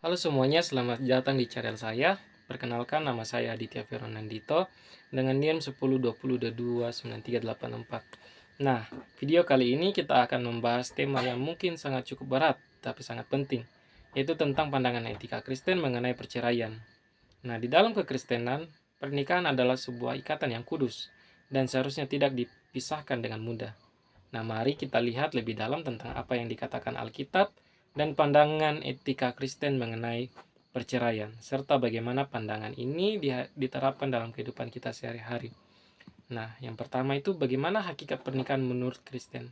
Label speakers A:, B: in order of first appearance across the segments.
A: Halo semuanya, selamat datang di channel saya. Perkenalkan, nama saya Aditya Fernandito dengan NIM 1020229384. Nah, video kali ini kita akan membahas tema yang mungkin sangat cukup berat, tapi sangat penting, yaitu tentang pandangan etika Kristen mengenai perceraian. Nah, di dalam kekristenan, pernikahan adalah sebuah ikatan yang kudus dan seharusnya tidak dipisahkan dengan mudah. Nah, mari kita lihat lebih dalam tentang apa yang dikatakan Alkitab dan pandangan etika Kristen mengenai perceraian, serta bagaimana pandangan ini diterapkan dalam kehidupan kita sehari-hari. Nah, yang pertama itu bagaimana hakikat pernikahan menurut Kristen.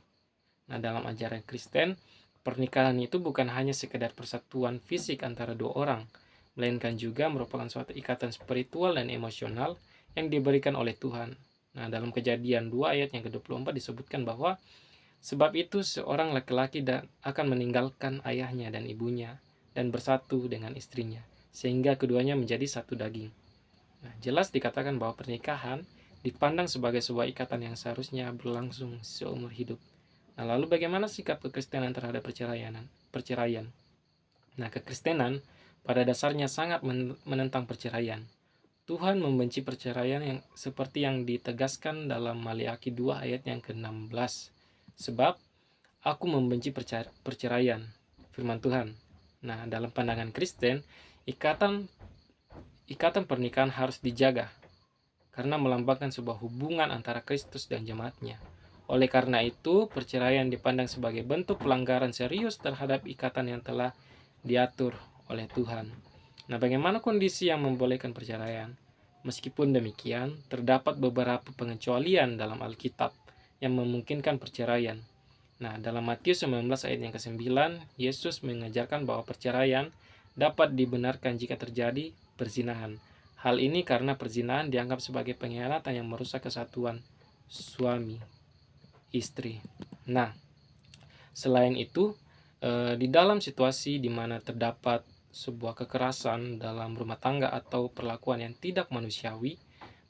A: Nah, dalam ajaran Kristen, pernikahan itu bukan hanya sekedar persatuan fisik antara dua orang, melainkan juga merupakan suatu ikatan spiritual dan emosional yang diberikan oleh Tuhan. Nah, dalam Kejadian 2 ayat yang ke-24 disebutkan bahwa sebab itu seorang laki-laki akan meninggalkan ayahnya dan ibunya dan bersatu dengan istrinya, sehingga keduanya menjadi satu daging. Nah, jelas dikatakan bahwa pernikahan dipandang sebagai sebuah ikatan yang seharusnya berlangsung seumur hidup. Nah, lalu bagaimana sikap kekristenan terhadap perceraian? Nah, kekristenan pada dasarnya sangat menentang perceraian. Tuhan membenci perceraian yang seperti yang ditegaskan dalam Maliaki 2 ayat yang ke-16. Sebab aku membenci perceraian, firman Tuhan. Nah, dalam pandangan Kristen, ikatan pernikahan harus dijaga karena melambangkan sebuah hubungan antara Kristus dan jemaatnya. Oleh karena itu, perceraian dipandang sebagai bentuk pelanggaran serius terhadap ikatan yang telah diatur oleh Tuhan. Nah, bagaimana kondisi yang membolehkan perceraian? Meskipun demikian, terdapat beberapa pengecualian dalam Alkitab yang memungkinkan perceraian. Nah, dalam Matius 19 ayat yang ke-9, Yesus mengajarkan bahwa perceraian dapat dibenarkan jika terjadi perzinahan. Hal ini karena perzinahan dianggap sebagai pengkhianatan yang merusak kesatuan suami istri. Nah, selain itu, di dalam situasi di mana terdapat sebuah kekerasan dalam rumah tangga atau perlakuan yang tidak manusiawi,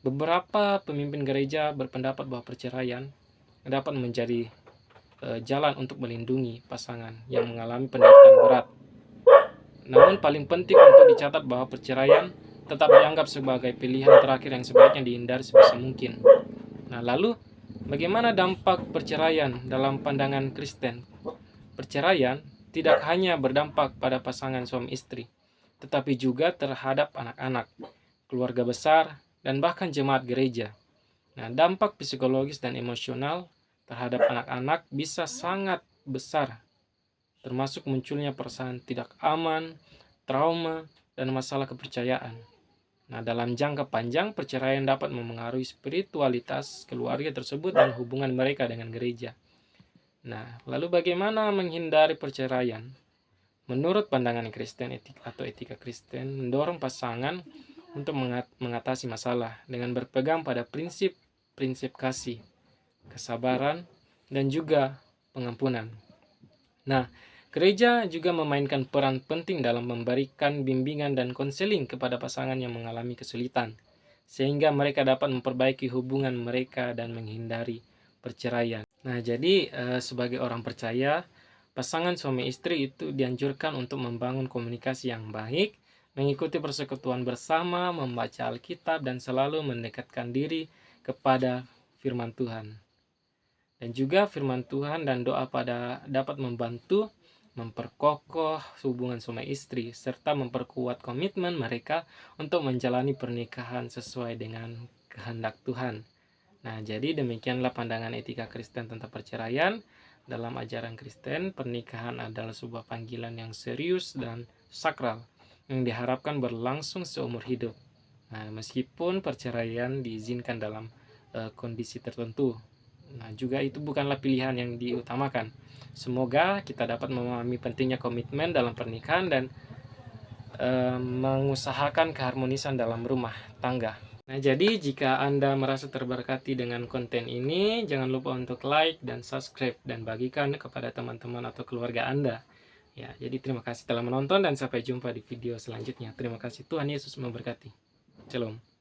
A: beberapa pemimpin gereja berpendapat bahwa perceraian dapat menjadi jalan untuk melindungi pasangan yang mengalami penderitaan berat. Namun paling penting untuk dicatat bahwa perceraian tetap dianggap sebagai pilihan terakhir yang sebaiknya dihindari sebisa mungkin. Nah, lalu bagaimana dampak perceraian dalam pandangan Kristen? Perceraian tidak hanya berdampak pada pasangan suami istri, tetapi juga terhadap anak-anak, keluarga besar, dan bahkan jemaat gereja. Nah, dampak psikologis dan emosional terhadap anak-anak bisa sangat besar, termasuk munculnya perasaan tidak aman, trauma, dan masalah kepercayaan. Nah, dalam jangka panjang, perceraian dapat memengaruhi spiritualitas keluarga tersebut dan hubungan mereka dengan gereja. Nah, lalu bagaimana menghindari perceraian? Menurut pandangan Kristen atau etika Kristen, mendorong pasangan untuk mengatasi masalah dengan berpegang pada prinsip kasih, kesabaran, dan juga pengampunan. Nah, gereja juga memainkan peran penting dalam memberikan bimbingan dan konseling kepada pasangan yang mengalami kesulitan, sehingga mereka dapat memperbaiki hubungan mereka dan menghindari perceraian. Nah, jadi sebagai orang percaya, pasangan suami istri itu dianjurkan untuk membangun komunikasi yang baik, mengikuti persekutuan bersama, membaca Alkitab, dan selalu mendekatkan diri kepada firman Tuhan. Dan juga firman Tuhan dan doa dapat membantu memperkokoh hubungan suami istri, serta memperkuat komitmen mereka untuk menjalani pernikahan sesuai dengan kehendak Tuhan. Nah, jadi demikianlah pandangan etika Kristen tentang perceraian. Dalam ajaran Kristen, pernikahan adalah sebuah panggilan yang serius dan sakral yang diharapkan berlangsung seumur hidup. Nah, meskipun perceraian diizinkan dalam kondisi tertentu. Nah, juga itu bukanlah pilihan yang diutamakan. Semoga kita dapat memahami pentingnya komitmen dalam pernikahan dan mengusahakan keharmonisan dalam rumah tangga. Nah, jadi jika Anda merasa terberkati dengan konten ini, jangan lupa untuk like dan subscribe dan bagikan kepada teman-teman atau keluarga Anda. Ya, jadi terima kasih telah menonton dan sampai jumpa di video selanjutnya. Terima kasih, Tuhan Yesus memberkati. Shalom.